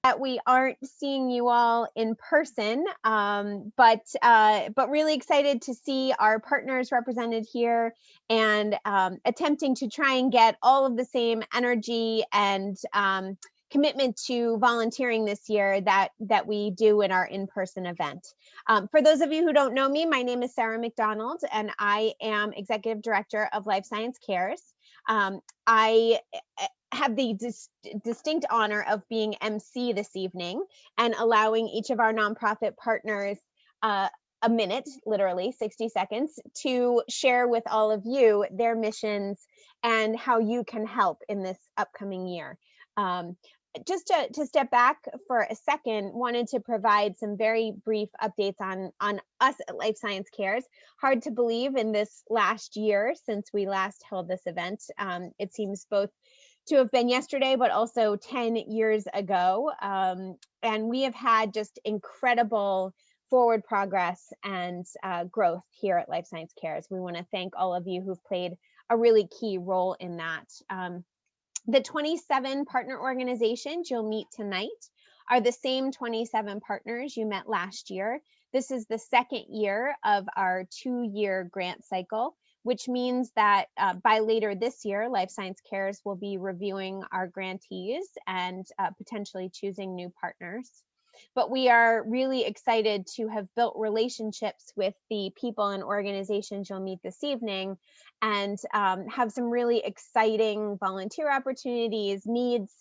that we aren't seeing you all in person, but really excited to see our partners represented here, and attempting to try and get all of the same energy and commitment to volunteering this year that we do in our in-person event. For those of you who don't know me, my name is Sarah Mcdonald, and I am Executive Director of Life Science Cares. I have the distinct honor of being MC this evening and allowing each of our nonprofit partners a minute, literally 60 seconds, to share with all of you their missions and how you can help in this upcoming year. Just to step back for a second, wanted to provide some very brief updates on us at Life Science Cares. Hard to believe in this last year since we last held this event. It seems both to have been yesterday, but also 10 years ago. And we have had just incredible forward progress and growth here at Life Science Cares. We want to thank all of you who've played a really key role in that. The 27 partner organizations you'll meet tonight are the same 27 partners you met last year. This is the second year of our 2-year grant cycle, which means that by later this year, Life Science Cares will be reviewing our grantees and potentially choosing new partners. But we are really excited to have built relationships with the people and organizations you'll meet this evening, and have some really exciting volunteer opportunities, needs,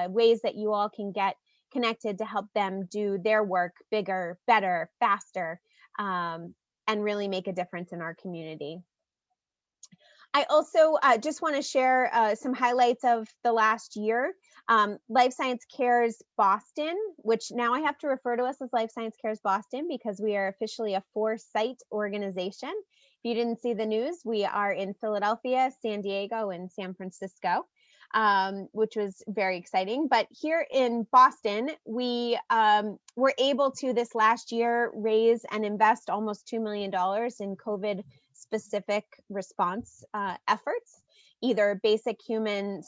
ways that you all can get connected to help them do their work bigger, better, faster, and really make a difference in our community. I also just want to share some highlights of the last year. Life Science Cares Boston, which now I have to refer to us as Life Science Cares Boston because we are officially a 4-site organization. If you didn't see the news, we are in Philadelphia, San Diego, and San Francisco, which was very exciting. But here in Boston, we were able to this last year raise and invest almost $2 million in COVID specific response efforts, either basic human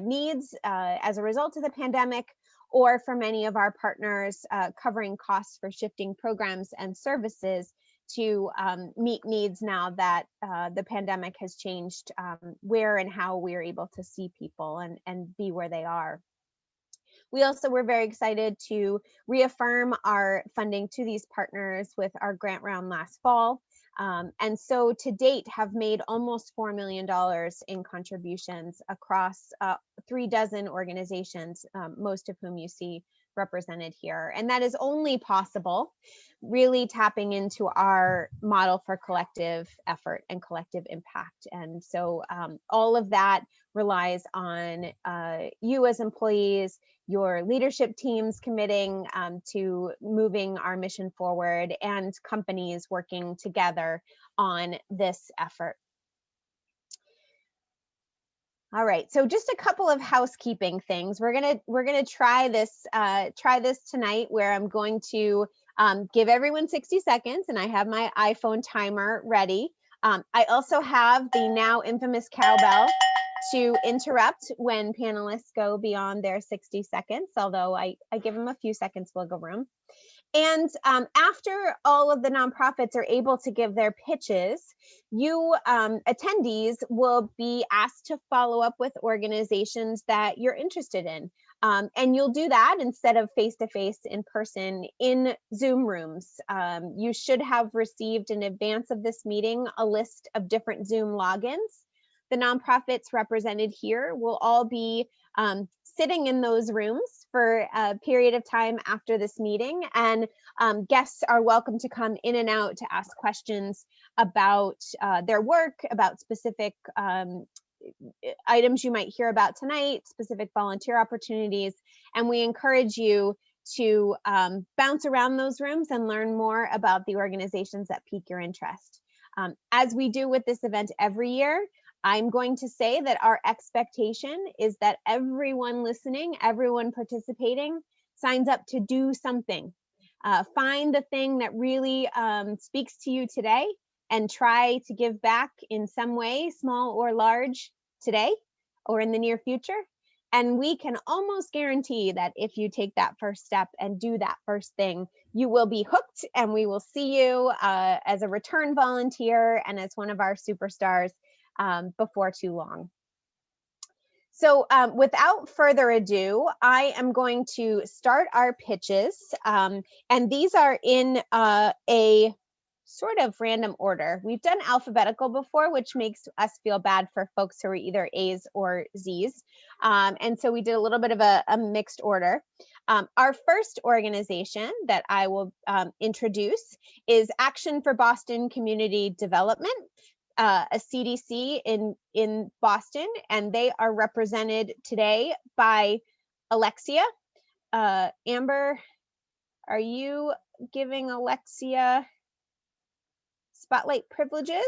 needs as a result of the pandemic, or for many of our partners covering costs for shifting programs and services to meet needs now that the pandemic has changed where and how we are able to see people and be where they are. We also were very excited to reaffirm our funding to these partners with our grant round last fall. And so to date have made almost $4 million in contributions across 36 organizations, most of whom you see represented here. And that is only possible really tapping into our model for collective effort and collective impact. And so all of that relies on you as employees, your leadership teams committing to moving our mission forward, and companies working together on this effort. All right, so just a couple of housekeeping things. We're gonna try this tonight, where I'm going to give everyone 60 seconds, and I have my iPhone timer ready. I also have the now infamous cowbell to interrupt when panelists go beyond their 60 seconds, although I give them a few seconds wiggle room. And after all of the nonprofits are able to give their pitches, you attendees will be asked to follow up with organizations that you're interested in. And you'll do that instead of face-to-face in person in Zoom rooms. You should have received in advance of this meeting a list of different Zoom logins. The nonprofits represented here will all be sitting in those rooms for a period of time after this meeting, and guests are welcome to come in and out to ask questions about their work, about specific items you might hear about tonight, specific volunteer opportunities, and we encourage you to bounce around those rooms and learn more about the organizations that pique your interest. As we do with this event every year, I'm going to say that our expectation is that everyone listening, everyone participating, signs up to do something. Find the thing that really speaks to you today and try to give back in some way, small or large, today or in the near future. And we can almost guarantee that if you take that first step and do that first thing, you will be hooked, and we will see you as a return volunteer and as one of our superstars before too long. So without further ado, I am going to start our pitches. And these are in a sort of random order. We've done alphabetical before, which makes us feel bad for folks who are either A's or Z's. And so we did a little bit of a mixed order. Our first organization that I will introduce is Action for Boston Community Development, a CDC in Boston, and they are represented today by Alexia. Amber, are you giving Alexia spotlight privileges?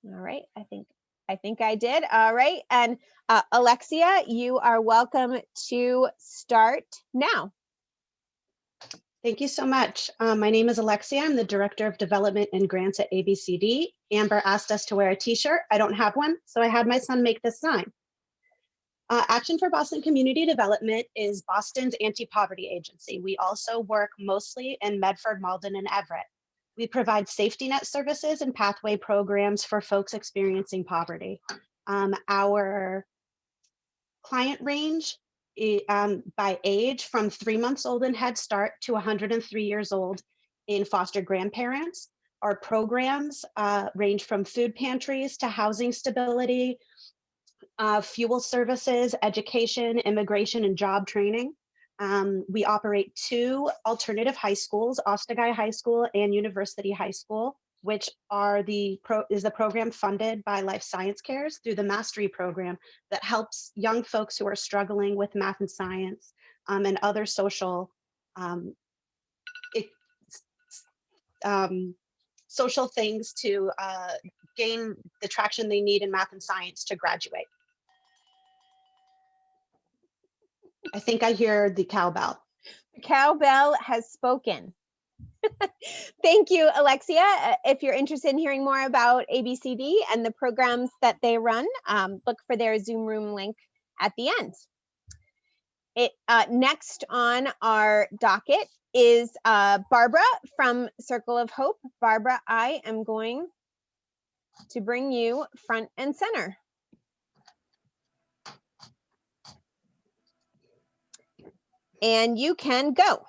All right, I think I did. All right, and Alexia, you are welcome to start now. Thank you so much. My name is Alexia. I'm the Director of Development and Grants at ABCD. Amber asked us to wear a t-shirt. I don't have one, so I had my son make this sign. Action for Boston Community Development is Boston's anti-poverty agency. We also work mostly in Medford, Malden, and Everett. We provide safety net services and pathway programs for folks experiencing poverty. Our client range by age from 3 months old in Head Start to 103 years old in foster grandparents. Our programs range from food pantries to housing stability, fuel services, education, immigration, and job training. We operate 2 alternative high schools, Ostagai High School and University High School, which are is the program funded by Life Science Cares through the Mastery program that helps young folks who are struggling with math and science and other social social things to gain the traction they need in math and science to graduate. I think I hear the cowbell. The cowbell has spoken. Thank you, Alexia. If you're interested in hearing more about ABCD and the programs that they run, look for their Zoom room link at the end. Next on our docket is Barbara from Circle of Hope. Barbara, I am going to bring you front and center. And you can go.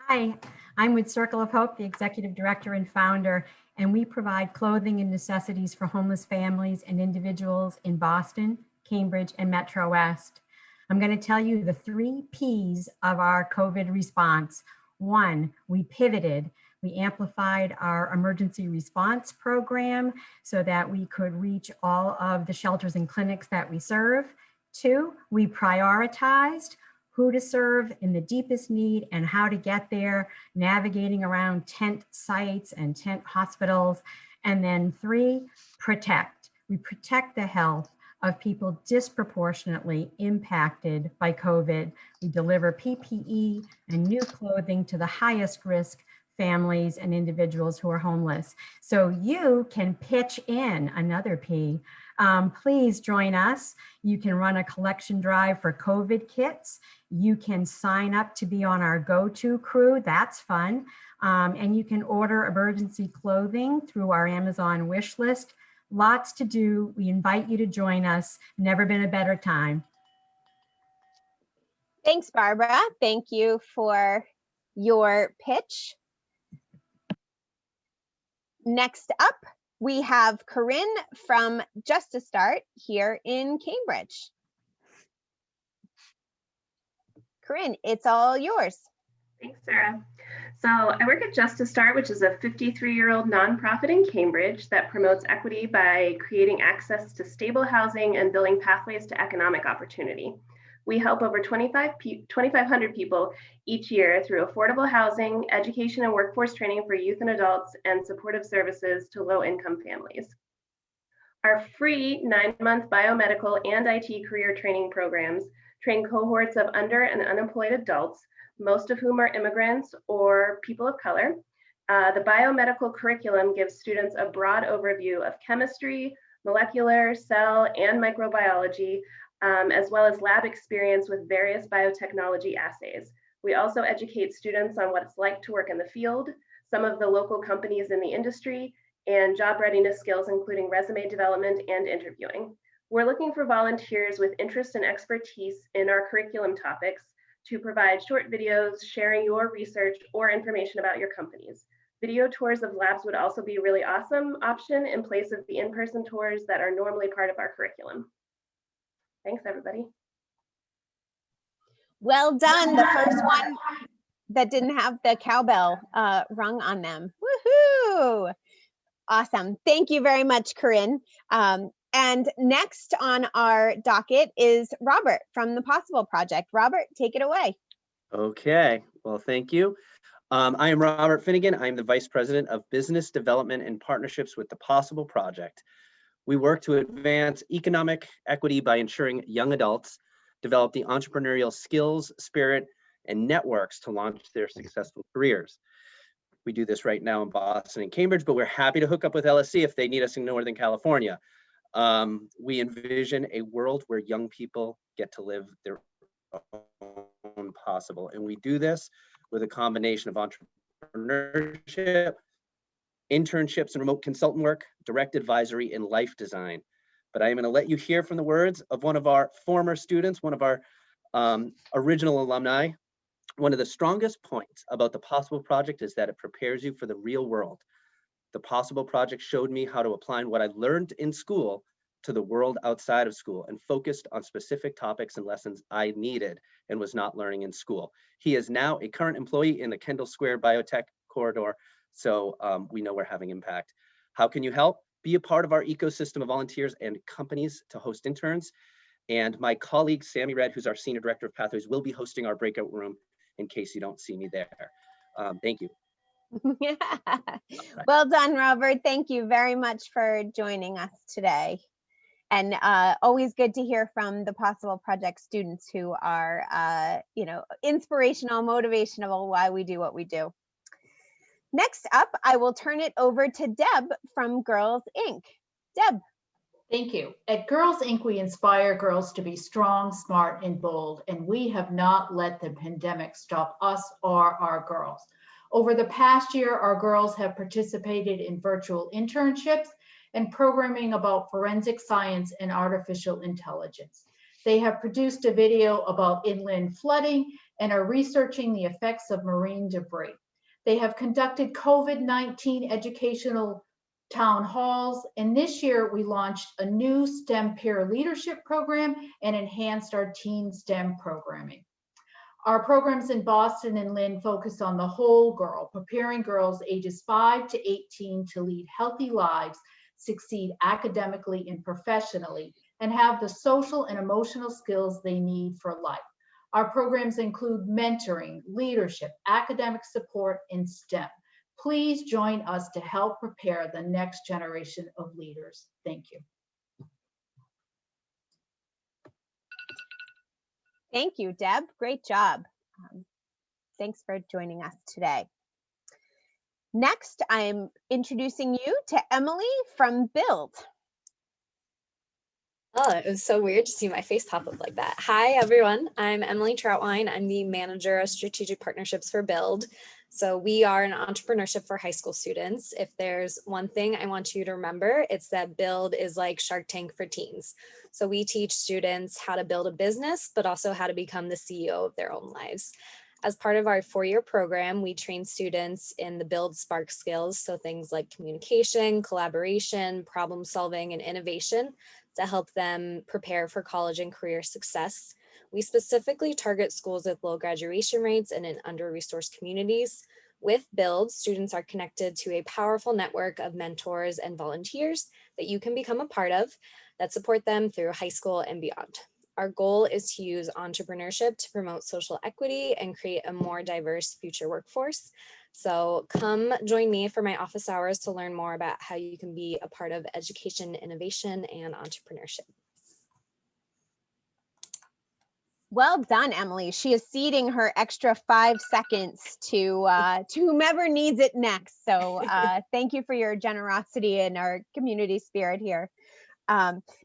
Hi, I'm with Circle of Hope, the Executive Director and Founder, and we provide clothing and necessities for homeless families and individuals in Boston, Cambridge, and Metro West. I'm going to tell you the 3 Ps of our COVID response. 1, we pivoted. We amplified our emergency response program so that we could reach all of the shelters and clinics that we serve. 2, we prioritized who to serve in the deepest need and how to get there, navigating around tent sites and tent hospitals. And then 3, protect. We protect the health of people disproportionately impacted by COVID. We deliver PPE and new clothing to the highest risk families and individuals who are homeless. So you can pitch in, another P. Please join us. You can run a collection drive for COVID kits. You can sign up to be on our go-to crew. That's fun. And you can order emergency clothing through our Amazon wish list. Lots to do. We invite you to join us. Never been a better time. Thanks, Barbara. Thank you for your pitch. Next up, we have Corinne from Just a Start here in Cambridge. Corinne, it's all yours. Thanks, Sarah. So I work at Just a Start, which is a 53-year-old nonprofit in Cambridge that promotes equity by creating access to stable housing and building pathways to economic opportunity. We help over 2,500 people each year through affordable housing, education and workforce training for youth and adults, and supportive services to low-income families. Our free 9-month biomedical and IT career training programs train cohorts of under and unemployed adults, most of whom are immigrants or people of color. The biomedical curriculum gives students a broad overview of chemistry, molecular, cell, and microbiology, as well as lab experience with various biotechnology assays. We also educate students on what it's like to work in the field, some of the local companies in the industry, and job readiness skills, including resume development and interviewing. We're looking for volunteers with interest and expertise in our curriculum topics to provide short videos sharing your research or information about your companies. Video tours of labs would also be a really awesome option in place of the in-person tours that are normally part of our curriculum. Thanks, everybody. Well done. The first one that didn't have the cowbell rung on them. Woohoo! Awesome. Thank you very much, Corinne. And next on our docket is Robert from the Possible Project. Robert, take it away. Okay, well, thank you. I am Robert Finnegan. I am the Vice President of Business Development and Partnerships with the Possible Project. We work to advance economic equity by ensuring young adults develop the entrepreneurial skills, spirit, and networks to launch their successful careers. We do this right now in Boston and Cambridge, but we're happy to hook up with LSC if they need us in Northern California. We envision a world where young people get to live their own possible. And we do this with a combination of entrepreneurship, internships and remote consultant work, direct advisory, and life design. But I am going to let you hear from the words of one of our former students, one of our original alumni. One of the strongest points about the Possible Project is that it prepares you for the real world. The Possible Project showed me how to apply what I learned in school to the world outside of school and focused on specific topics and lessons I needed and was not learning in school. He is now a current employee in the Kendall Square Biotech Corridor, so we know we're having impact. How can you help? Be a part of our ecosystem of volunteers and companies to host interns. And my colleague, Sammy Red, who's our Senior Director of Pathways, will be hosting our breakout room in case you don't see me there. Thank you. Yeah. Well done, Robert. Thank you very much for joining us today. And always good to hear from the Possible Project students who are, inspirational, motivational, why we do what we do. Next up, I will turn it over to Deb from Girls Inc. Deb. Thank you. At Girls Inc., we inspire girls to be strong, smart, and bold, and we have not let the pandemic stop us or our girls. Over the past year, our girls have participated in virtual internships and programming about forensic science and artificial intelligence. They have produced a video about inland flooding and are researching the effects of marine debris. They have conducted COVID-19 educational town halls, and this year we launched a new STEM peer leadership program and enhanced our teen STEM programming. Our programs in Boston and Lynn focus on the whole girl, preparing girls ages 5 to 18 to lead healthy lives, succeed academically and professionally, and have the social and emotional skills they need for life. Our programs include mentoring, leadership, academic support, and STEM. Please join us to help prepare the next generation of leaders. Thank you. Thank you, Deb. Great job. Thanks for joining us today. Next, I'm introducing you to Emily from Build. Oh, it was so weird to see my face pop up like that. Hi, everyone. I'm Emily Troutwine. I'm the manager of strategic partnerships for Build. So we are an entrepreneurship for high school students. If there's one thing I want you to remember, it's that Build is like Shark Tank for teens. So we teach students how to build a business, but also how to become the CEO of their own lives. As part of our 4-year program, we train students in the Build Spark skills. So things like communication, collaboration, problem solving, and innovation to help them prepare for college and career success. We specifically target schools with low graduation rates and in under-resourced communities. With Build, students are connected to a powerful network of mentors and volunteers that you can become a part of that support them through high school and beyond. Our goal is to use entrepreneurship to promote social equity and create a more diverse future workforce. So come join me for my office hours to learn more about how you can be a part of education, innovation, and entrepreneurship. Well done, Emily. She is ceding her extra 5 seconds to whomever needs it next. So thank you for your generosity and our community spirit here.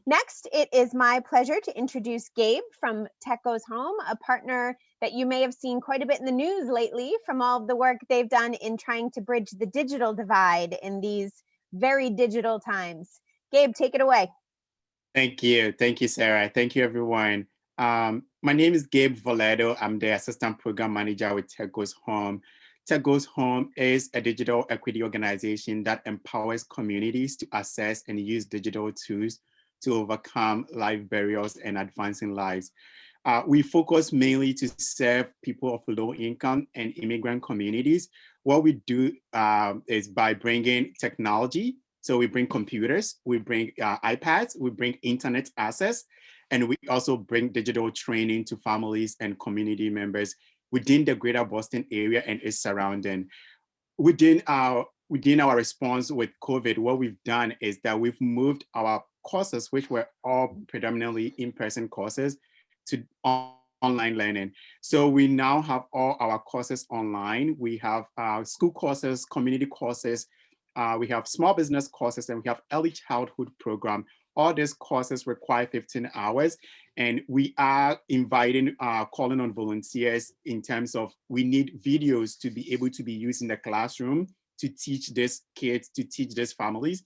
Next, it is my pleasure to introduce Gabe from Tech Goes Home, a partner that you may have seen quite a bit in the news lately from all of the work they've done in trying to bridge the digital divide in these very digital times. Gabe, take it away. Thank you. Thank you, Sarah. Thank you, everyone. My name is Gabe Valedo. I'm the Assistant Program Manager with Tech Goes Home. Tech Goes Home is a digital equity organization that empowers communities to access and use digital tools to overcome life barriers and advancing lives. We focus mainly to serve people of low income and immigrant communities. What we do is by bringing technology. So we bring computers, we bring iPads, we bring internet access, and we also bring digital training to families and community members within the greater Boston area and its surrounding. Within our response with COVID, what we've done is that we've moved our courses, which were all predominantly in-person courses, to online learning. So we now have all our courses online. We have school courses, community courses, we have small business courses, and we have early childhood program. All these courses require 15 hours, and we are inviting, calling on volunteers in terms of we need videos to be able to be used in the classroom to teach these kids, to teach these families.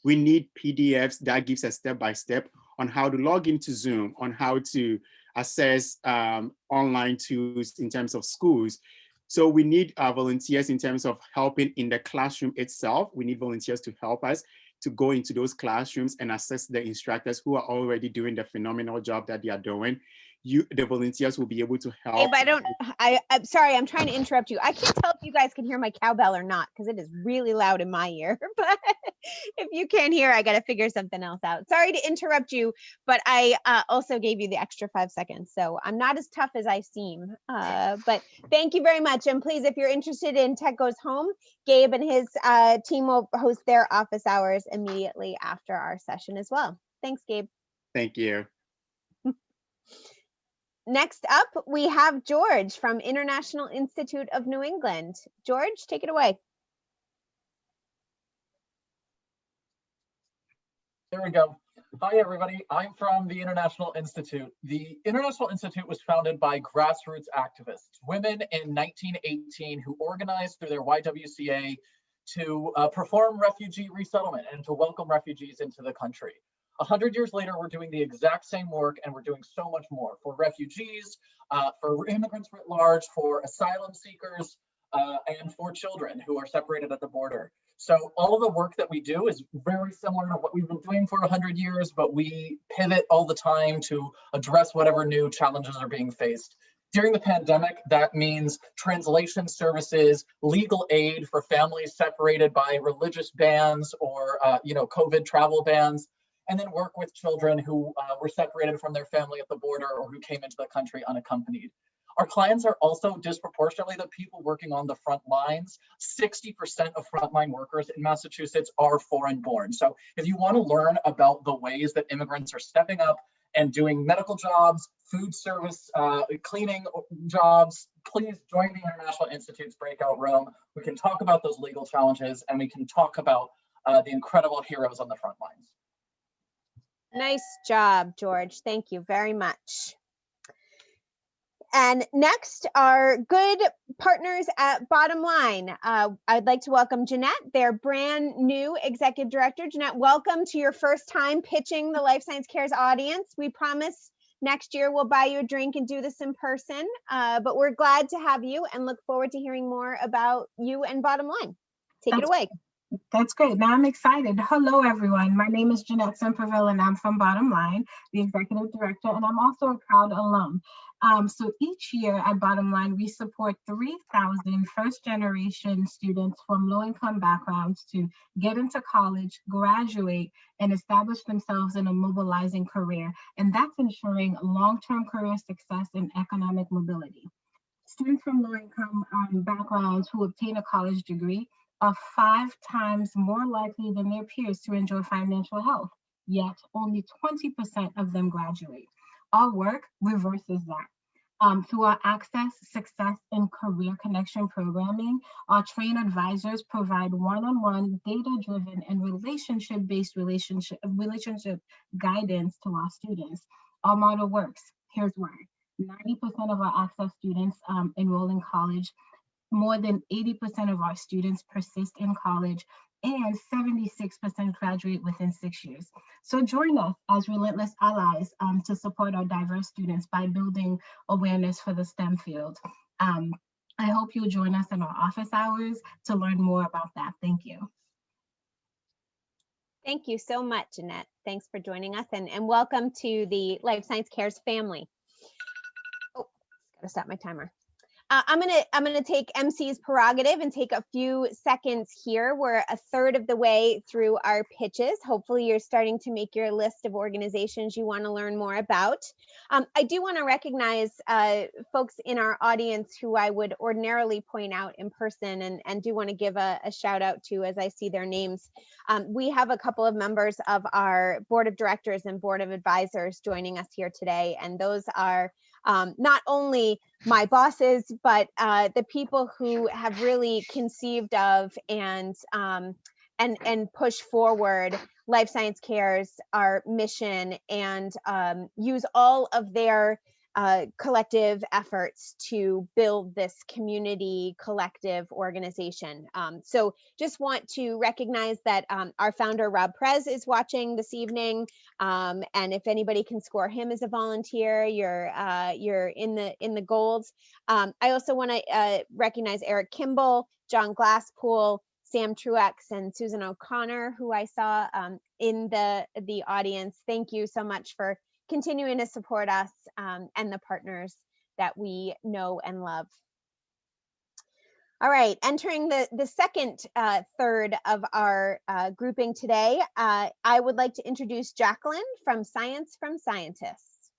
We need PDFs that gives a step-by-step on how to log into Zoom, on how to access online tools in terms of schools. So we need volunteers in terms of helping in the classroom itself. We need volunteers to help us to go into those classrooms and assess the instructors who are already doing the phenomenal job that they are doing. The volunteers will be able to help. Hey, but I'm sorry, I'm trying to interrupt you. I can't tell if you guys can hear my cowbell or not because it is really loud in my ear. But if you can't hear, I got to figure something else out. Sorry to interrupt you, but I also gave you the extra 5 seconds. So I'm not as tough as I seem. But thank you very much. And please, if you're interested in Tech Goes Home, Gabe and his team will host their office hours immediately after our session as well. Thanks, Gabe. Thank you. Next up, we have George from International Institute of New England. George, take it away. There we go. Hi, everybody. I'm from the International Institute. The International Institute was founded by grassroots activists, women in 1918 who organized through their YWCA to perform refugee resettlement and to welcome refugees into the country. 100 years later, we're doing the exact same work, and we're doing so much more for refugees, for immigrants writ large, for asylum seekers, and for children who are separated at the border. So all of the work that we do is very similar to what we've been doing for 100 years, but we pivot all the time to address whatever new challenges are being faced. During the pandemic, that means translation services, legal aid for families separated by religious bans or COVID travel bans, and then work with children who were separated from their family at the border or who came into the country unaccompanied. Our clients are also disproportionately the people working on the front lines. 60% of frontline workers in Massachusetts are foreign born. So if you want to learn about the ways that immigrants are stepping up and doing medical jobs, food service, cleaning jobs, please join the International Institute's breakout room. We can talk about those legal challenges, and we can talk about the incredible heroes on the front lines. Nice job, George. Thank you very much. And next, our good partners at Bottom Line. I'd like to welcome Jeanette, their brand new executive director. Jeanette, welcome to your first time pitching the Life Science Cares audience. We promise next year we'll buy you a drink and do this in person, but we're glad to have you and look forward to hearing more about you and Bottom Line. Take it away. That's great. Now I'm excited. Hello, everyone. My name is Jeanette Sumperville, and I'm from Bottom Line, the executive director, and I'm also a proud alum. So each year at Bottom Line, we support 3,000 first-generation students from low-income backgrounds to get into college, graduate, and establish themselves in a mobilizing career. And that's ensuring long-term career success and economic mobility. Students from low-income backgrounds who obtain a college degree are 5 times more likely than their peers to enjoy financial health, yet only 20% of them graduate. Our work reverses that. Through our Access, Success, and Career Connection programming, our trained advisors provide one-on-one, data-driven, and relationship-based relationship guidance to our students. Our model works. Here's why. 90% of our Access students enroll in college. More than 80% of our students persist in college, and 76% graduate within 6 years. So join us as relentless allies to support our diverse students by building awareness for the STEM field. I hope you'll join us in our office hours to learn more about that. Thank you. Thank you so much, Jeanette. Thanks for joining us, and welcome to the Life Science Cares family. Oh, gotta stop my timer. I'm gonna take MC's prerogative and take a few seconds here. We're a third of the way through our pitches. Hopefully you're starting to make your list of organizations you want to learn more about. I do want to recognize folks in our audience who I would ordinarily point out in person, and do want to give a shout out to as I see their names. We have a couple of members of our board of directors and board of advisors joining us here today, and those are not only my bosses, but the people who have really conceived of and push forward Life Science Cares, our mission, and use all of their collective efforts to build this community collective organization. So just want to recognize that our founder, Rob Prez, is watching this evening. And if anybody can score him as a volunteer, you're in the gold. I also want to recognize Eric Kimball, John Glasspool, Sam Truex, and Susan O'Connor, who I saw in the audience. Thank you so much for continuing to support us and the partners that we know and love. All right, entering the second third of our grouping today, I would like to introduce Jacqueline from Science from Scientists.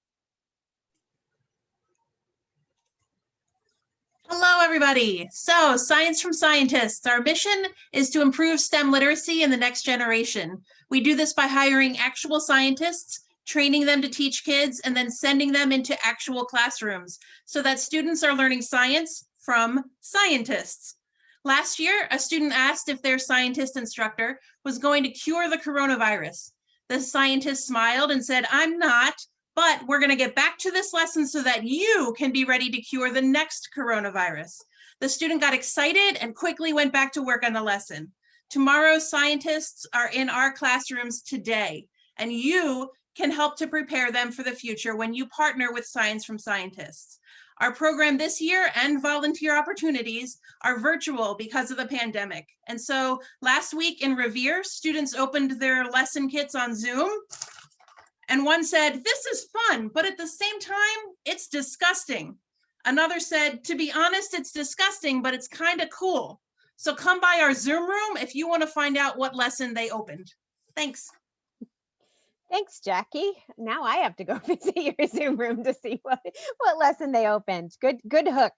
Hello, everybody. So, Science from Scientists. Our mission is to improve STEM literacy in the next generation. We do this by hiring actual scientists, training them to teach kids, and then sending them into actual classrooms so that students are learning science from scientists. Last year, a student asked if their scientist instructor was going to cure the coronavirus. The scientist smiled and said, "I'm not, but we're going to get back to this lesson so that you can be ready to cure the next coronavirus." The student got excited and quickly went back to work on the lesson. Tomorrow's scientists are in our classrooms today, and you can help to prepare them for the future when you partner with Science from Scientists. Our program this year and volunteer opportunities are virtual because of the pandemic. And so last week in Revere, students opened their lesson kits on Zoom, and one said, "This is fun, but at the same time, it's disgusting." Another said, "To be honest, it's disgusting, but it's kind of cool. So come by our Zoom room if you want to find out what lesson they opened." Thanks. Thanks, Jackie. Now I have to go visit your Zoom room to see what lesson they opened. Good hook.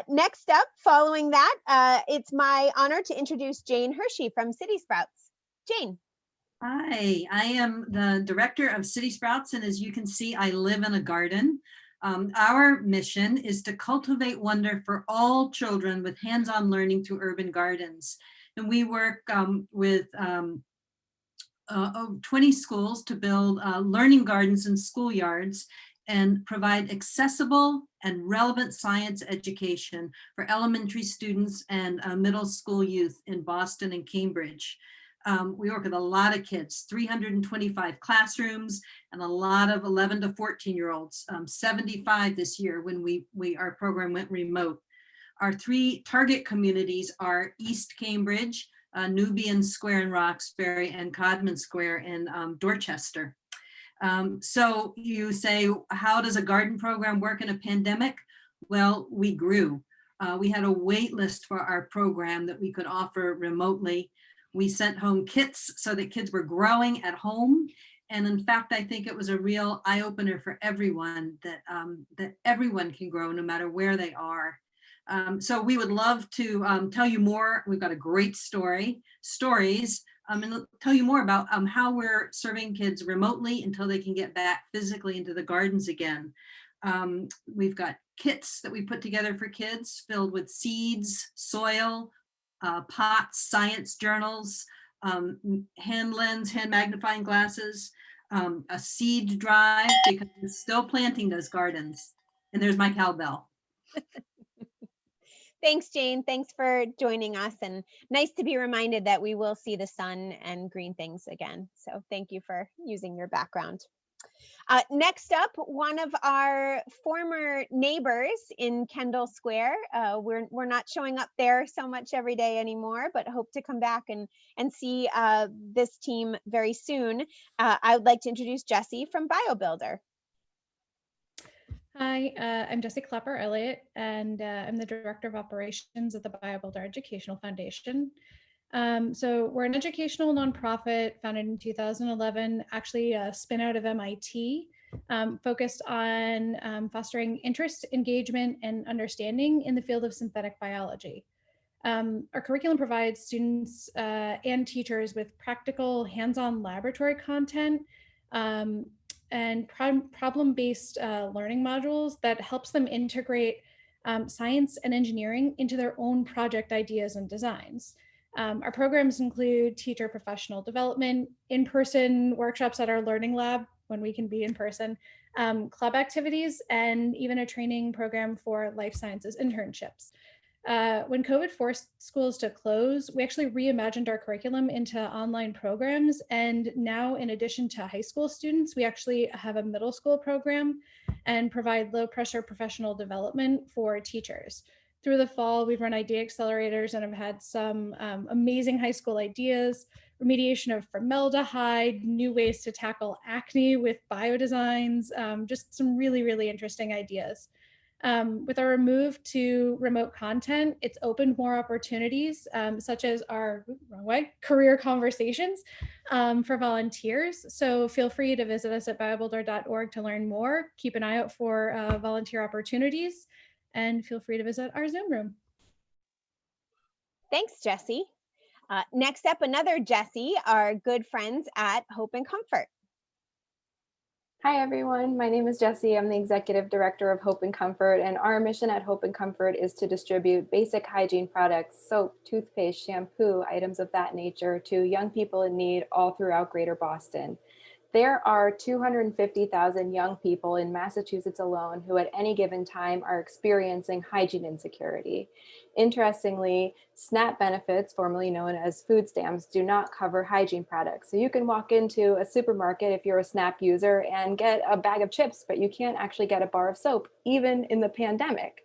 Next up, following that, it's my honor to introduce Jane Hershey from City Sprouts. Jane. Hi, I am the director of City Sprouts, and as you can see, I live in a garden. Our mission is to cultivate wonder for all children with hands-on learning through urban gardens. And we work with 20 schools to build learning gardens in schoolyards and provide accessible and relevant science education for elementary students and middle school youth in Boston and Cambridge. We work with a lot of kids, 325 classrooms, and a lot of 11 to 14-year-olds, 75 this year when our program went remote. Our three target communities are East Cambridge, Nubian Square in Roxbury, and Codman Square in Dorchester. So you say, how does a garden program work in a pandemic? Well, we grew. We had a wait list for our program that we could offer remotely. We sent home kits so that kids were growing at home. And in fact, I think it was a real eye-opener for everyone that everyone can grow no matter where they are. So we would love to tell you more. We've got a great stories, and tell you more about how we're serving kids remotely until they can get back physically into the gardens again. We've got kits that we put together for kids filled with seeds, soil, pots, science journals, hand lens, hand magnifying glasses, a seed drive, because we're still planting those gardens. And there's my cowbell. Thanks, Jane. Thanks for joining us, and nice to be reminded that we will see the sun and green things again. So thank you for using your background. Next up, one of our former neighbors in Kendall Square. We're not showing up there so much every day anymore, but hope to come back and see this team very soon. I would like to introduce Jessie from Biobuilder. Hi, I'm Jessie Clapper-Elliott, and I'm the Director of Operations at the Biobuilder Educational Foundation. So we're an educational nonprofit founded in 2011, actually a spin out of MIT, focused on fostering interest, engagement, and understanding in the field of synthetic biology. Our curriculum provides students and teachers with practical hands-on laboratory content and problem-based learning modules that helps them integrate science and engineering into their own project ideas and designs. Our programs include teacher professional development, in-person workshops at our learning lab when we can be in person, club activities, and even a training program for life sciences internships. When COVID forced schools to close, we actually reimagined our curriculum into online programs. And now, in addition to high school students, we actually have a middle school program and provide low pressure professional development for teachers. Through the fall, we've run idea accelerators and have had some amazing high school ideas, remediation of formaldehyde, new ways to tackle acne with biodesigns, just some really, really interesting ideas. With our move to remote content, it's opened more opportunities, such as our career conversations for volunteers. So feel free to visit us at biobuilder.org to learn more. Keep an eye out for volunteer opportunities, and feel free to visit our Zoom room. Thanks, Jessie. Next up, another Jessie, our good friends at Hope and Comfort. Hi, everyone. My name is Jessie. I'm the Executive Director of Hope and Comfort, and our mission at Hope and Comfort is to distribute basic hygiene products, soap, toothpaste, shampoo, items of that nature to young people in need all throughout Greater Boston. There are 250,000 young people in Massachusetts alone who at any given time are experiencing hygiene insecurity. Interestingly, SNAP benefits, formerly known as food stamps, do not cover hygiene products. So you can walk into a supermarket if you're a SNAP user and get a bag of chips, but you can't actually get a bar of soap, even in the pandemic.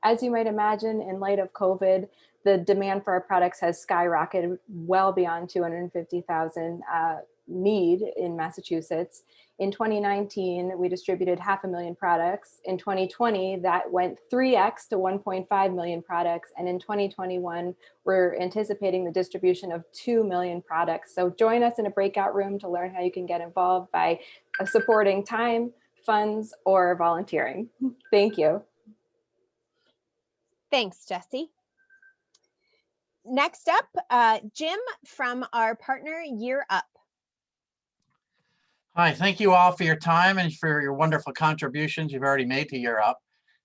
As you might imagine, in light of COVID, the demand for our products has skyrocketed well beyond 250,000 need in Massachusetts. In 2019, we distributed 500,000 products. In 2020, that went 3x to 1.5 million products. And in 2021, we're anticipating the distribution of 2 million products. So join us in a breakout room to learn how you can get involved by supporting time, funds, or volunteering. Thank you. Thanks, Jessie. Next up, Jim from our partner Year Up. Hi, thank you all for your time and for your wonderful contributions you've already made to Year Up.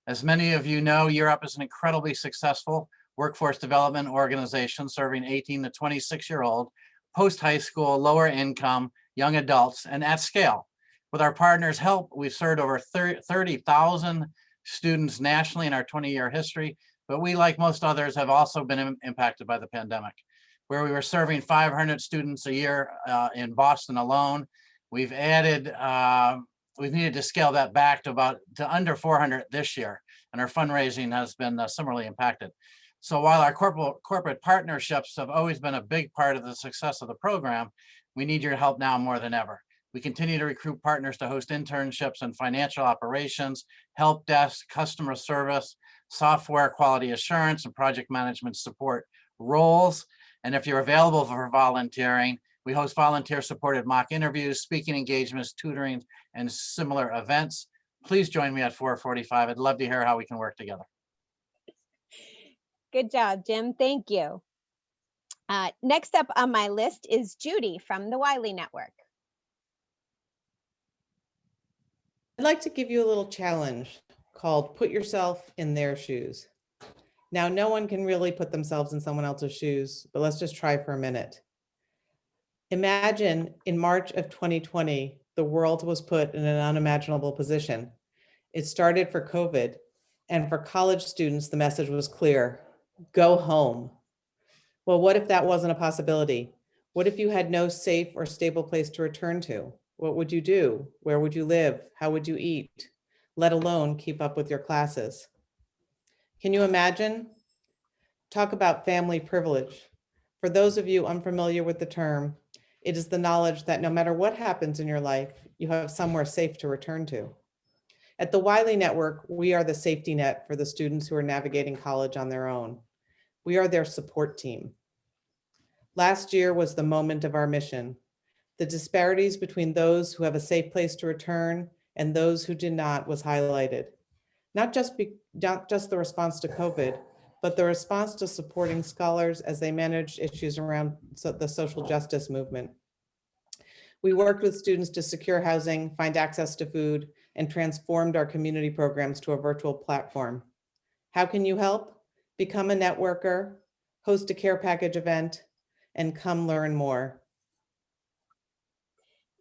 As many of you know, Year Up is an incredibly successful workforce development organization serving 18 to 26-year-old, post-high school, lower income, young adults, and at scale. With our partners' help, we've served over 30,000 students nationally in our 20-year history, but we, like most others, have also been impacted by the pandemic, where we were serving 500 students a year in Boston alone. We've added, we've needed to scale that back to under 400 this year, and our fundraising has been similarly impacted. So while our corporate partnerships have always been a big part of the success of the program, we need your help now more than ever. We continue to recruit partners to host internships in financial operations, help desk, customer service, software quality assurance, and project management support roles. And if you're available for volunteering, we host volunteer-supported mock interviews, speaking engagements, tutoring, and similar events. Please join me at 4:45. I'd love to hear how we can work together. Good job, Jim. Thank you. Next up on my list is Judy from the Wiley Network. I'd like to give you a little challenge called put yourself in their shoes. Now, no one can really put themselves in someone else's shoes, but let's just try for a minute. Imagine in March of 2020, the world was put in an unimaginable position. It started for COVID, and for college students, the message was clear: go home. Well, what if that wasn't a possibility? What if you had no safe or stable place to return to? What would you do? Where would you live? How would you eat? Let alone keep up with your classes. Can you imagine? Talk about family privilege. For those of you unfamiliar with the term, it is the knowledge that no matter what happens in your life, you have somewhere safe to return to. At the Wiley Network, we are the safety net for the students who are navigating college on their own. We are their support team. Last year was the moment of our mission. The disparities between those who have a safe place to return and those who did not was highlighted. Not just the response to COVID, but the response to supporting scholars as they managed issues around the social justice movement. We worked with students to secure housing, find access to food, and transformed our community programs to a virtual platform. How can you help? Become a networker, host a care package event, and come learn more.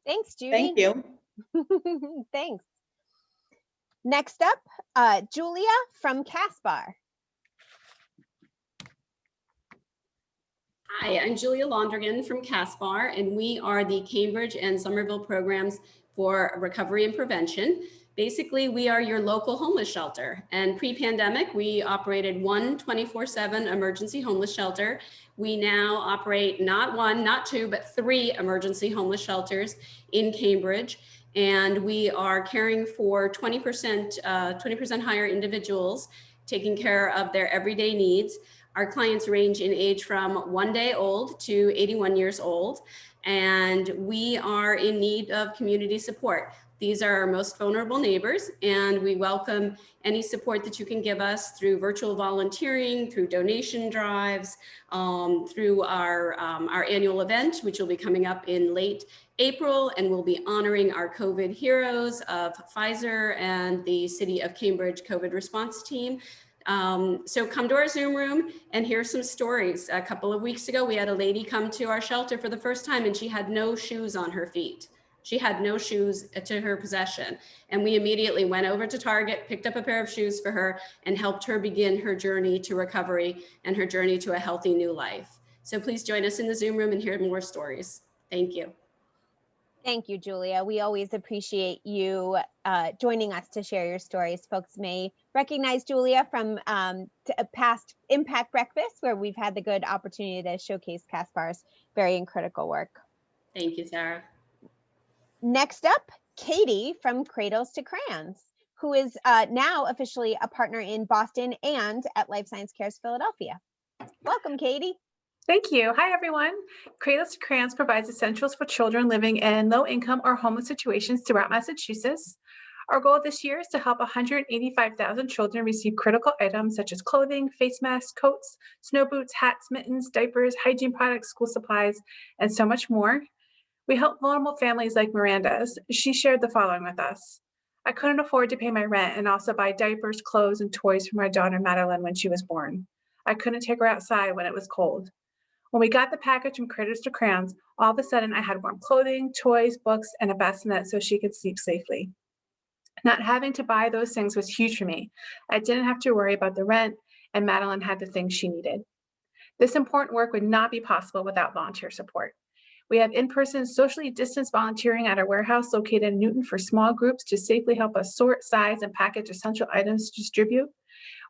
Thanks, Judy. Thank you. Thanks. Next up, Julia from Caspar. Hi, I'm Julia Londrigan from Caspar, and we are the Cambridge and Somerville programs for recovery and prevention. Basically, we are your local homeless shelter. And pre-pandemic, we operated one 24/7 emergency homeless shelter. We now operate not one, not two, but 3 emergency homeless shelters in Cambridge. And we are caring for 20% higher individuals, taking care of their everyday needs. Our clients range in age from 1 day old to 81 years old, and we are in need of community support. These are our most vulnerable neighbors, and we welcome any support that you can give us through virtual volunteering, through donation drives, through our annual event, which will be coming up in late April, and we'll be honoring our COVID heroes of Pfizer and the City of Cambridge COVID response team. So come to our Zoom room and hear some stories. A couple of weeks ago, we had a lady come to our shelter for the first time, and she had no shoes on her feet. She had no shoes to her possession. And we immediately went over to Target, picked up a pair of shoes for her, and helped her begin her journey to recovery and her journey to a healthy new life. So please join us in the Zoom room and hear more stories. Thank you. Thank you, Julia. We always appreciate you joining us to share your stories. Folks may recognize Julia from a past Impact Breakfast, where we've had the good opportunity to showcase Caspar's very critical work. Thank you, Sarah. Next up, Katie from Kratos Crayons, who is now officially a partner in Boston and at Life Science Cares Philadelphia. Welcome, Katie. Thank you. Hi, everyone. Kratos Crayons provides essentials for children living in low-income or homeless situations throughout Massachusetts. Our goal this year is to help 185,000 children receive critical items such as clothing, face masks, coats, snow boots, hats, mittens, diapers, hygiene products, school supplies, and so much more. We help vulnerable families like Miranda's. She shared the following with us. I couldn't afford to pay my rent and also buy diapers, clothes, and toys for my daughter Madeline when she was born. I couldn't take her outside when it was cold. When we got the package from Kratos Crayons, all of a sudden I had warm clothing, toys, books, and a bassinet so she could sleep safely. Not having to buy those things was huge for me. I didn't have to worry about the rent, and Madeline had the things she needed. This important work would not be possible without volunteer support. We have in-person, socially distanced volunteering at our warehouse located in Newton for small groups to safely help us sort, size, and package essential items to distribute.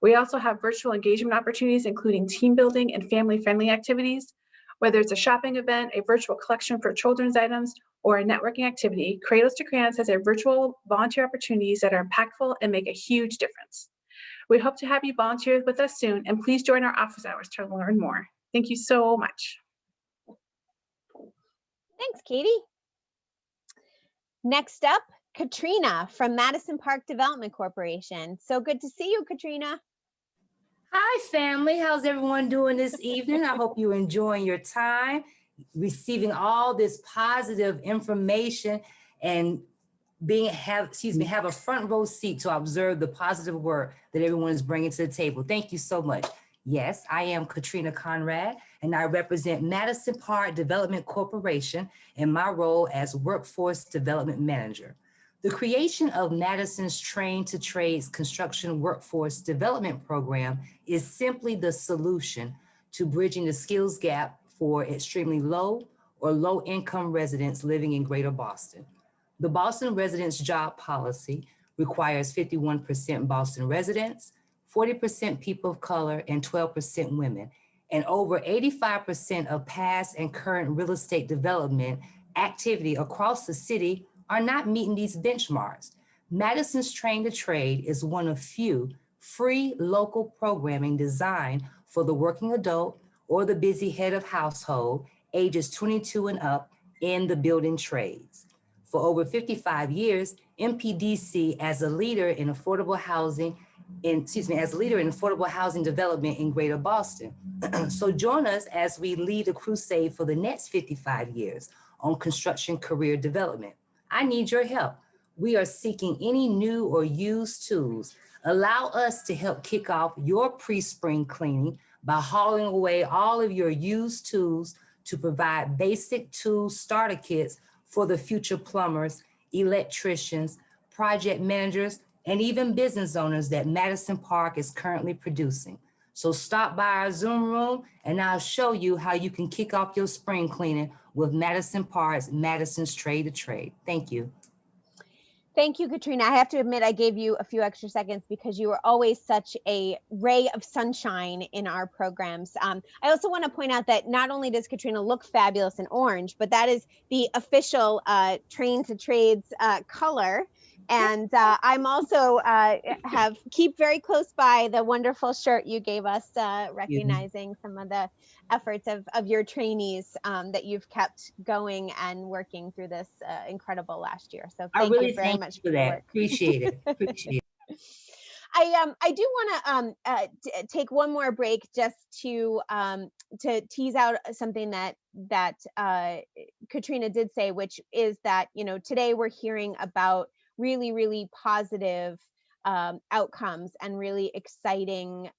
We also have virtual engagement opportunities, including team building and family-friendly activities. Whether it's a shopping event, a virtual collection for children's items, or a networking activity, Kratos Crayons has a virtual volunteer opportunities that are impactful and make a huge difference. We hope to have you volunteer with us soon, and please join our office hours to learn more. Thank you so much. Thanks, Katie. Next up, Katrina from Madison Park Development Corporation. So good to see you, Katrina. Hi, family. How's everyone doing this evening? I hope you're enjoying your time, receiving all this positive information and have a front row seat to observe the positive work that everyone is bringing to the table. Thank you so much. Yes, I am Katrina Conrad, and I represent Madison Park Development Corporation in my role as Workforce Development Manager. The creation of Madison's Train to Trades Construction Workforce Development Program is simply the solution to bridging the skills gap for extremely low or low-income residents living in Greater Boston. The Boston Residents Job Policy requires 51% Boston residents, 40% people of color, and 12% women. And over 85% of past and current real estate development activity across the city are not meeting these benchmarks. Madison's Train to Trade is one of few free local programming designed for the working adult or the busy head of household, ages 22 and up, in the building trades. For over 55 years, MPDC as a leader in affordable housing development in Greater Boston. So join us as we lead a crusade for the next 55 years on construction career development. I need your help. We are seeking any new or used tools. Allow us to help kick off your pre-spring cleaning by hauling away all of your used tools to provide basic tool starter kits for the future plumbers, electricians, project managers, and even business owners that Madison Park is currently producing. So stop by our Zoom room and I'll show you how you can kick off your spring cleaning with Madison Park's Madison's Trade to Trade. Thank you. Thank you, Katrina. I have to admit, I gave you a few extra seconds because you are always such a ray of sunshine in our programs. I also want to point out that not only does Katrina look fabulous in orange, but that is the official Train to Trades color. And I'm also keep very close by the wonderful shirt you gave us, recognizing some of the efforts of your trainees that you've kept going and working through this incredible last year. So thank you very much for that. Appreciate it. Appreciate it. I do want to take one more break just to tease out something that Katrina did say, which is that, you know, today we're hearing about really, really positive outcomes and really exciting,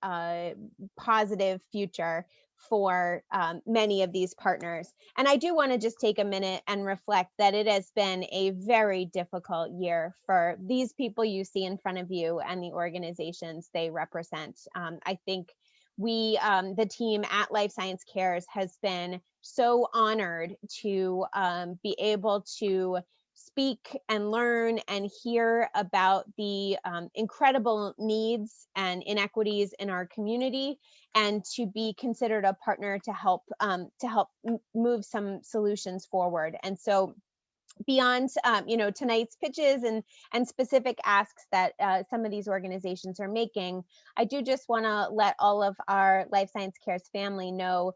positive future for many of these partners. And I do want to just take a minute and reflect that it has been a very difficult year for these people you see in front of you and the organizations they represent. I think we, the team at Life Science Cares, has been so honored to be able to speak and learn and hear about the incredible needs and inequities in our community, and to be considered a partner to help move some solutions forward. And so beyond you know, tonight's pitches and specific asks that some of these organizations are making, I do just want to let all of our Life Science Cares family know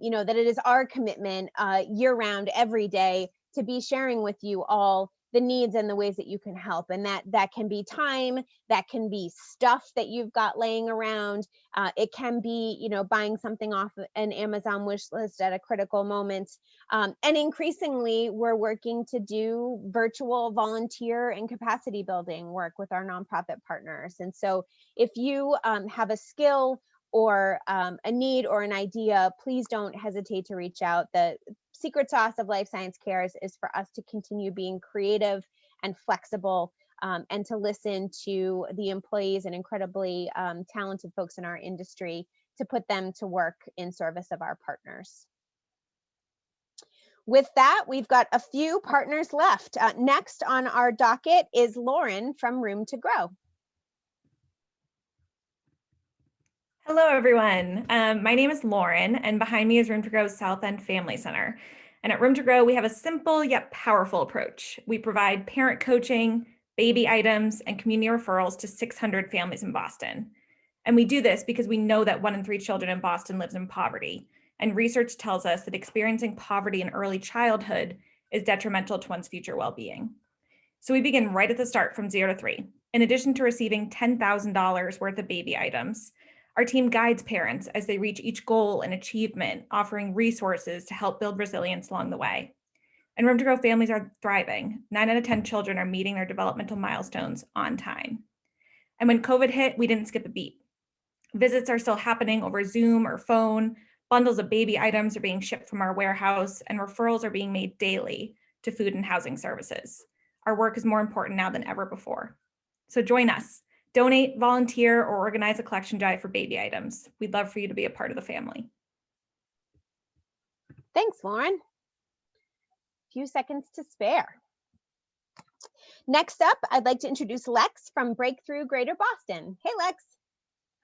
you know, that it is our commitment year round, every day, to be sharing with you all the needs and the ways that you can help. And that can be time, that can be stuff that you've got laying around. It can be, you know, buying something off an Amazon wish list at a critical moment. And increasingly, we're working to do virtual volunteer and capacity building work with our nonprofit partners. And so if you have a skill or a need or an idea, please don't hesitate to reach out. The secret sauce of Life Science Cares is for us to continue being creative and flexible, and to listen to the employees and incredibly talented folks in our industry to put them to work in service of our partners. With that, we've got a few partners left. Next on our docket is Lauren from Room to Grow. Hello, everyone. My name is Lauren, and behind me is Room to Grow's South End Family Center. And at Room to Grow, we have a simple yet powerful approach. We provide parent coaching, baby items, and community referrals to 600 families in Boston. And we do this because we know that 1 in 3 children in Boston lives in poverty. And research tells us that experiencing poverty in early childhood is detrimental to one's future well-being. So we begin right at the start from 0 to 3. In addition to receiving $10,000 worth of baby items, our team guides parents as they reach each goal and achievement, offering resources to help build resilience along the way. And Room to Grow families are thriving. 9 out of 10 children are meeting their developmental milestones on time. And when COVID hit, we didn't skip a beat. Visits are still happening over Zoom or phone. Bundles of baby items are being shipped from our warehouse, and referrals are being made daily to food and housing services. Our work is more important now than ever before. So join us. Donate, volunteer, or organize a collection drive for baby items. We'd love for you to be a part of the family. Thanks, Lauren. Few seconds to spare. Next up, I'd like to introduce Lex from Breakthrough Greater Boston. Hey, Lex.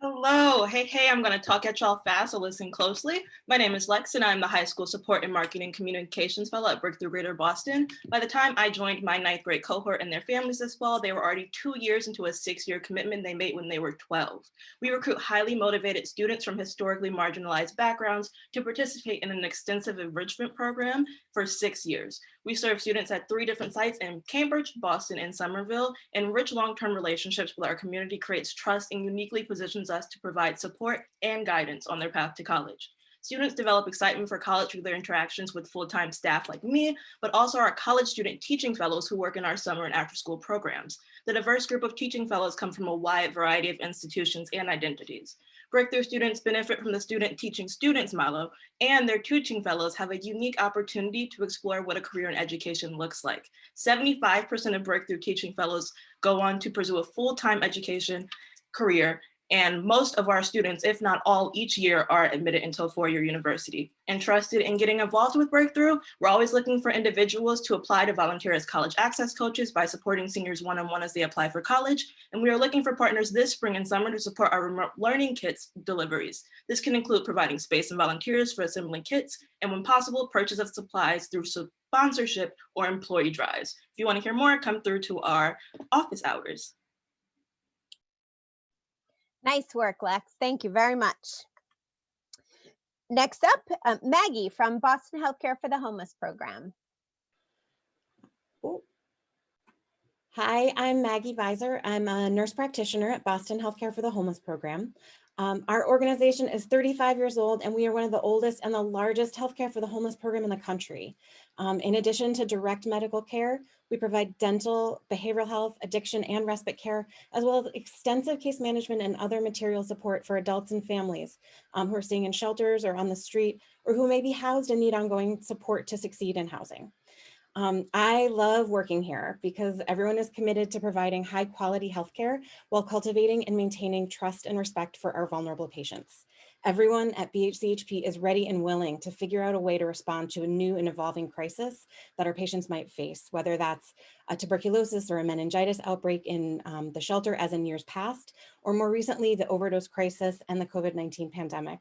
Hello. Hey, I'm going to talk at y'all fast, so listen closely. My name is Lex, and I'm the High School Support and Marketing Communications Fellow at Breakthrough Greater Boston. By the time I joined my 9th grade cohort and their families this fall, they were already 2 years into a 6-year commitment they made when they were 12. We recruit highly motivated students from historically marginalized backgrounds to participate in an extensive enrichment program for 6 years. We serve students at 3 different sites in Cambridge, Boston, and Somerville. Enrich long-term relationships with our community creates trust and uniquely positions us to provide support and guidance on their path to college. Students develop excitement for college through their interactions with full-time staff like me, but also our college student teaching fellows who work in our summer and after-school programs. The diverse group of teaching fellows come from a wide variety of institutions and identities. Breakthrough students benefit from the student teaching students model, and their teaching fellows have a unique opportunity to explore what a career in education looks like. 75% of Breakthrough teaching fellows go on to pursue a full-time education career, and most of our students, if not all, each year are admitted into a 4-year university. Interested in getting involved with Breakthrough? We're always looking for individuals to apply to volunteer as college access coaches by supporting seniors one-on-one as they apply for college. And we are looking for partners this spring and summer to support our remote learning kits deliveries. This can include providing space and volunteers for assembling kits, and when possible, purchase of supplies through sponsorship or employee drives. If you want to hear more, come through to our office hours. Nice work, Lex. Thank you very much. Next up, Maggie from Boston Healthcare for the Homeless program. Hi, I'm Maggie Visor. I'm a nurse practitioner at Boston Healthcare for the Homeless program. Our organization is 35 years old, and we are one of the oldest and the largest healthcare for the homeless program in the country. In addition to direct medical care, we provide dental, behavioral health, addiction, and respite care, as well as extensive case management and other material support for adults and families who are staying in shelters or on the street, or who may be housed and need ongoing support to succeed in housing. I love working here because everyone is committed to providing high quality healthcare while cultivating and maintaining trust and respect for our vulnerable patients. Everyone at BHCHP is ready and willing to figure out a way to respond to a new and evolving crisis that our patients might face, whether that's a tuberculosis or a meningitis outbreak in the shelter as in years past, or more recently, the overdose crisis and the COVID-19 pandemic.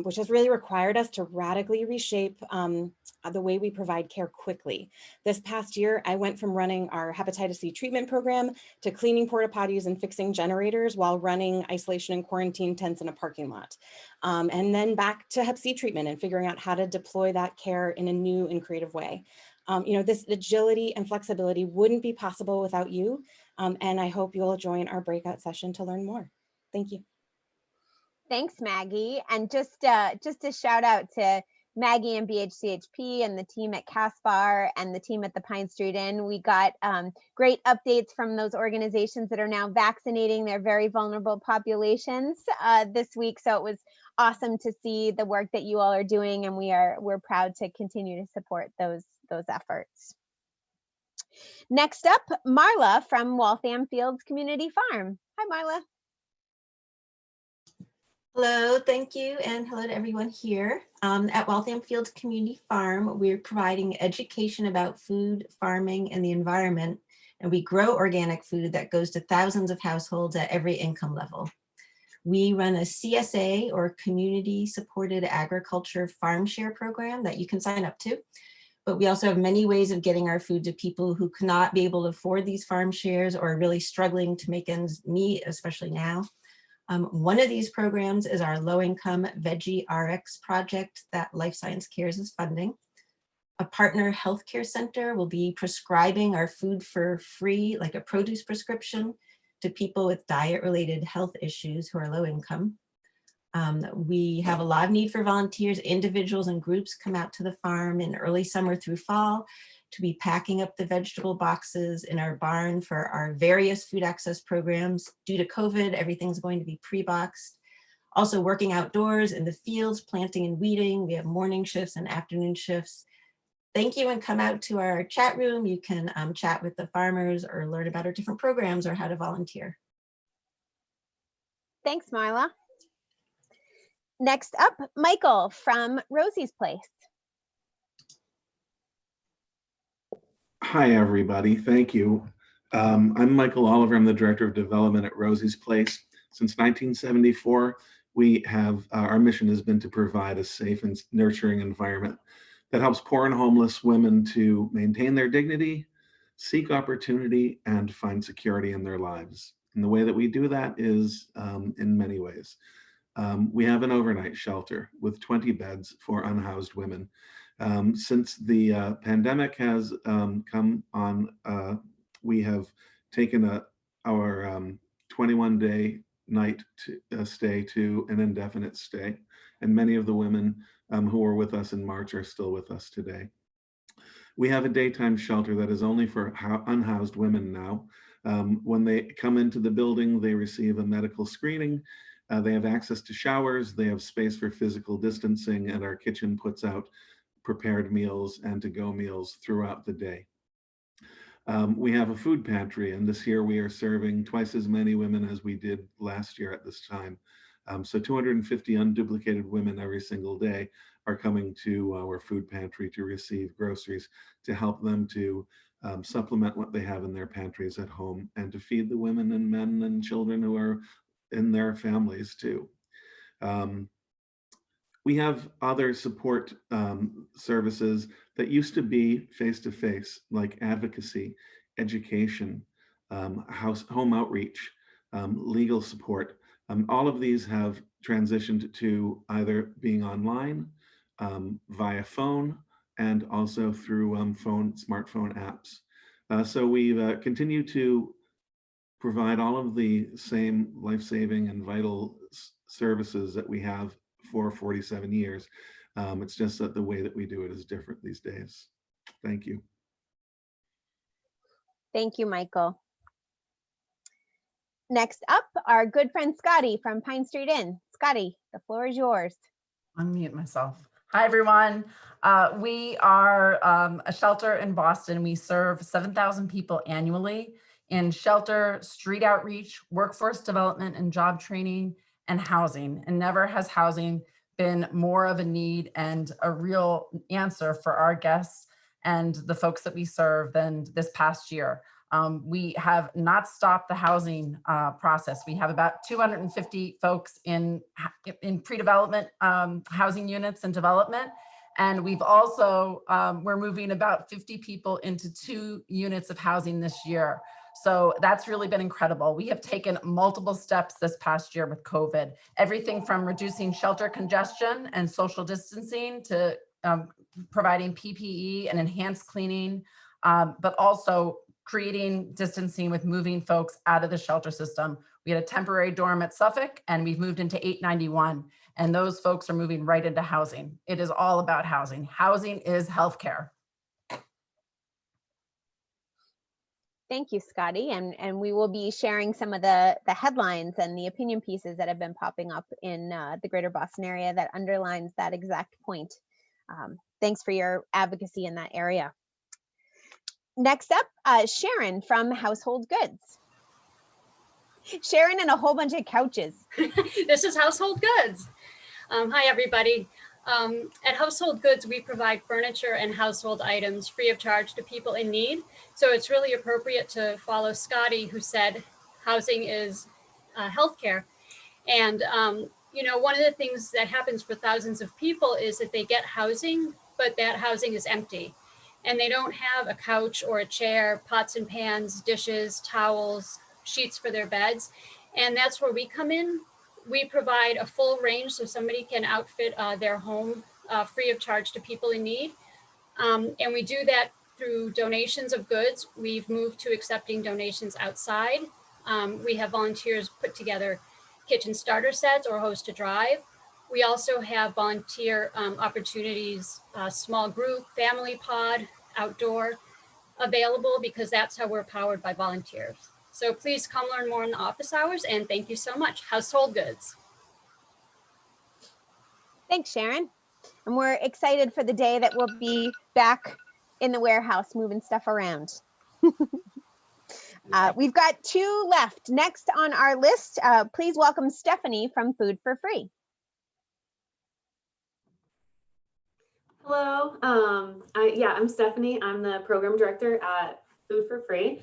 Which has really required us to radically reshape the way we provide care quickly. This past year, I went from running our hepatitis C treatment program to cleaning porta potties and fixing generators while running isolation and quarantine tents in a parking lot. And then back to hep C treatment and figuring out how to deploy that care in a new and creative way. This agility and flexibility wouldn't be possible without you. And I hope you'll join our breakout session to learn more. Thank you. Thanks, Maggie. And just a shout out to Maggie and BHCHP and the team at Caspar and the team at the Pine Street Inn. We got great updates from those organizations that are now vaccinating their very vulnerable populations this week. So it was awesome to see the work that you all are doing, and we're proud to continue to support those efforts. Next up, Marla from Waltham Fields Community Farm. Hi, Marla. Hello, thank you, and hello to everyone here. At Waltham Fields Community Farm, we're providing education about food, farming, and the environment, and we grow organic food that goes to thousands of households at every income level. We run a CSA, or Community Supported Agriculture Farm Share program, that you can sign up to, but we also have many ways of getting our food to people who cannot be able to afford these farm shares or are really struggling to make ends meet, especially now. One of these programs is our low-income Veggie RX project that Life Science Cares is funding. A partner healthcare center will be prescribing our food for free, like a produce prescription, to people with diet-related health issues who are low income. We have a lot of need for volunteers. Individuals and groups come out to the farm in early summer through fall to be packing up the vegetable boxes in our barn for our various food access programs. Due to COVID, everything's going to be pre-boxed. Also working outdoors in the fields, planting and weeding. We have morning shifts and afternoon shifts. Thank you, and come out to our chat room. You can chat with the farmers or learn about our different programs or how to volunteer. Thanks, Marla. Next up, Michael from Rosie's Place. Hi, everybody. Thank you. I'm Michael Oliver. I'm the Director of Development at Rosie's Place. Since 1974, we have our mission has been to provide a safe and nurturing environment that helps poor and homeless women to maintain their dignity, seek opportunity, and find security in their lives. And the way that we do that is in many ways. We have an overnight shelter with 20 beds for unhoused women. Since the pandemic has come on, we have taken our 21-day night stay to an indefinite stay. And many of the women who were with us in March are still with us today. We have a daytime shelter that is only for unhoused women now. When they come into the building, they receive a medical screening. They have access to showers. They have space for physical distancing, and our kitchen puts out prepared meals and to-go meals throughout the day. We have a food pantry, and this year we are serving twice as many women as we did last year at this time. So 250 unduplicated women every single day are coming to our food pantry to receive groceries to help them to supplement what they have in their pantries at home and to feed the women and men and children who are in their families too. We have other support services that used to be face-to-face, like advocacy, education, home outreach, legal support. All of these have transitioned to either being online, via phone, and also through smartphone apps. So we've continued to provide all of the same life-saving and vital services that we have for 47 years. It's just that the way that we do it is different these days. Thank you. Thank you, Michael. Next up, our good friend Scotty from Pine Street Inn. Scotty, the floor is yours. Unmute myself. Hi, everyone. We are a shelter in Boston. We serve 7,000 people annually in shelter, street outreach, workforce development and job training, and housing. And never has housing been more of a need and a real answer for our guests and the folks that we serve than this past year. We have not stopped the housing process. We have about 250 folks in pre-development housing units and development. And we've also, we're moving about 50 people into 2 units of housing this year. So that's really been incredible. We have taken multiple steps this past year with COVID, everything from reducing shelter congestion and social distancing to providing PPE and enhanced cleaning, but also creating distancing with moving folks out of the shelter system. We had a temporary dorm at Suffolk and we've moved into 891 and those folks are moving right into housing. It is all about housing. Housing is healthcare. Thank you, Scotty. And we will be sharing some of the headlines and the opinion pieces that have been popping up in the greater Boston area that underlines that exact point. Thanks for your advocacy in that area. Next up, Sharon from Household Goods. Sharon and a whole bunch of couches. This is Household Goods. Hi, everybody. At Household Goods, we provide furniture and household items free of charge to people in need. So it's really appropriate to follow Scotty, who said housing is healthcare. And, you know, one of the things that happens for thousands of people is that they get housing, but that housing is empty. And they don't have a couch or a chair, pots and pans, dishes, towels, sheets for their beds. And that's where we come in. We provide a full range so somebody can outfit their home free of charge to people in need. And we do that through donations of goods. We've moved to accepting donations outside. We have volunteers put together kitchen starter sets or hose to drive. We also have volunteer opportunities, small group, family pod, outdoor available, because that's how we're powered by volunteers. So please come learn more in the office hours, and thank you so much. Household Goods. Thanks, Sharon. And we're excited for the day that we'll be back in the warehouse moving stuff around. We've got 2 left. Next on our list, please welcome Stephanie from Food for Free. Hello, I'm Stephanie. I'm the program director at Food for Free.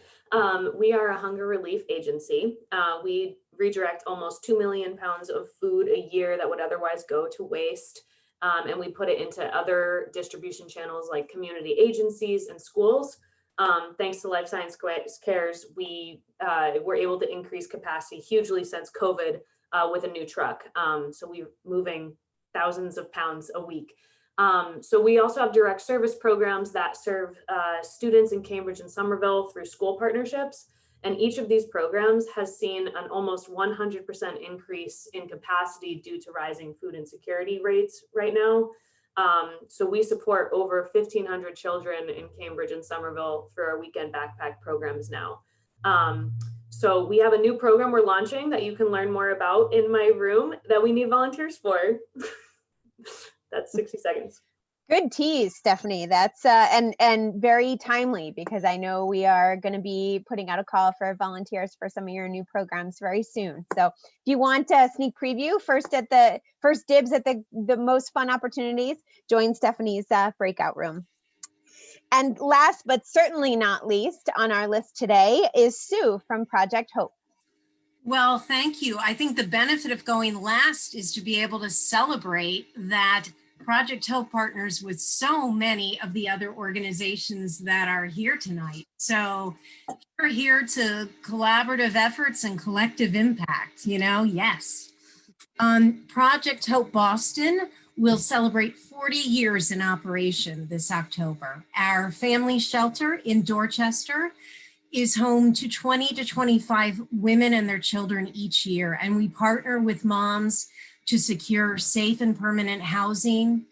We are a hunger relief agency. We redirect almost 2 million pounds of food a year that would otherwise go to waste. And we put it into other distribution channels like community agencies and schools. Thanks to Life Science Cares, we were able to increase capacity hugely since COVID with a new truck. So we're moving thousands of pounds a week. So we also have direct service programs that serve students in Cambridge and Somerville through school partnerships. And each of these programs has seen an almost 100% increase in capacity due to rising food insecurity rates right now. So we support over 1,500 children in Cambridge and Somerville through our weekend backpack programs now. So we have a new program we're launching that you can learn more about in my room that we need volunteers for. That's 60 seconds. Good tease, Stephanie. That's and very timely, because I know we are going to be putting out a call for volunteers for some of your new programs very soon. So if you want a sneak preview, first dibs at the most fun opportunities, join Stephanie's breakout room. And last but certainly not least on our list today is Sue from Project Hope. Well, thank you. I think the benefit of going last is to be able to celebrate that Project Hope partners with so many of the other organizations that are here tonight. So we're here to collaborative efforts and collective impact, yes. Project Hope Boston will celebrate 40 years in operation this October. Our family shelter in Dorchester is home to 20 to 25 women and their children each year. And we partner with moms to secure safe and permanent housing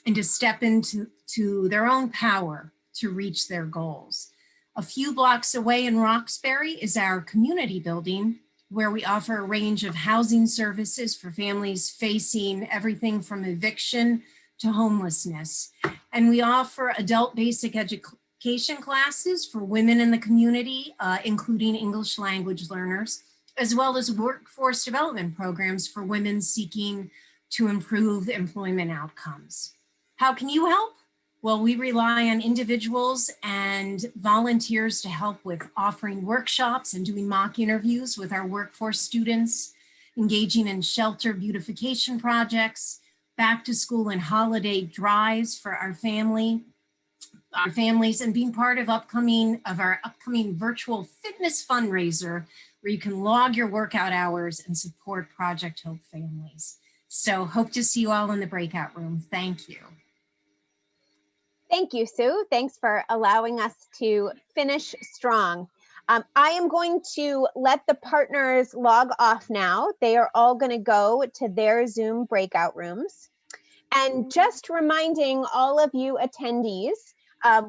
and to step into their own power to reach their goals. A few blocks away in Roxbury is our community building, where we offer a range of housing services for families facing everything from eviction to homelessness. And we offer adult basic education classes for women in the community, including English language learners, as well as workforce development programs for women seeking to improve employment outcomes. How can you help? Well, we rely on individuals and volunteers to help with offering workshops and doing mock interviews with our workforce students, engaging in shelter beautification projects, back to school and holiday drives for our families, and being part of our upcoming virtual fitness fundraiser, where you can log your workout hours and support Project Hope families. So hope to see you all in the breakout room. Thank you. Thank you, Sue. Thanks for allowing us to finish strong. I am going to let the partners log off now. They are all going to go to their Zoom breakout rooms. And just reminding all of you attendees,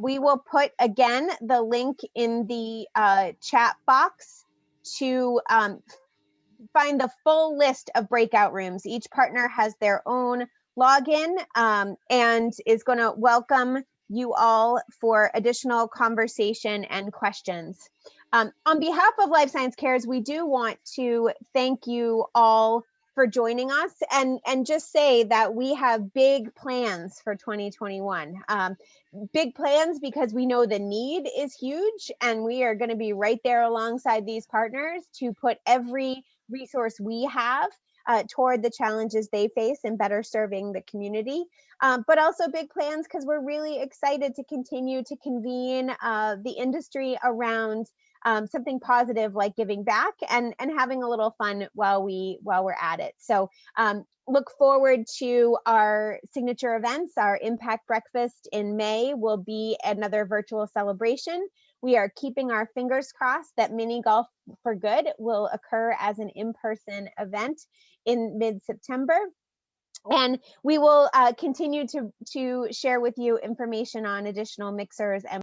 we will put, again, the link in the chat box to find the full list of breakout rooms. Each partner has their own login and is going to welcome you all for additional conversation and questions. On behalf of Life Science Cares, we do want to thank you all for joining us and just say that we have big plans for 2021. Big plans because we know the need is huge, and we are going to be right there alongside these partners to put every resource we have toward the challenges they face in better serving the community, but also big plans because we're really excited to continue to convene the industry around something positive like giving back and having a little fun while we're at it. So look forward to our signature events. Our Impact Breakfast in May will be another virtual celebration. We are keeping our fingers crossed that Mini Golf for Good will occur as an in-person event in mid-September. And we will continue to share with you information on additional mixers and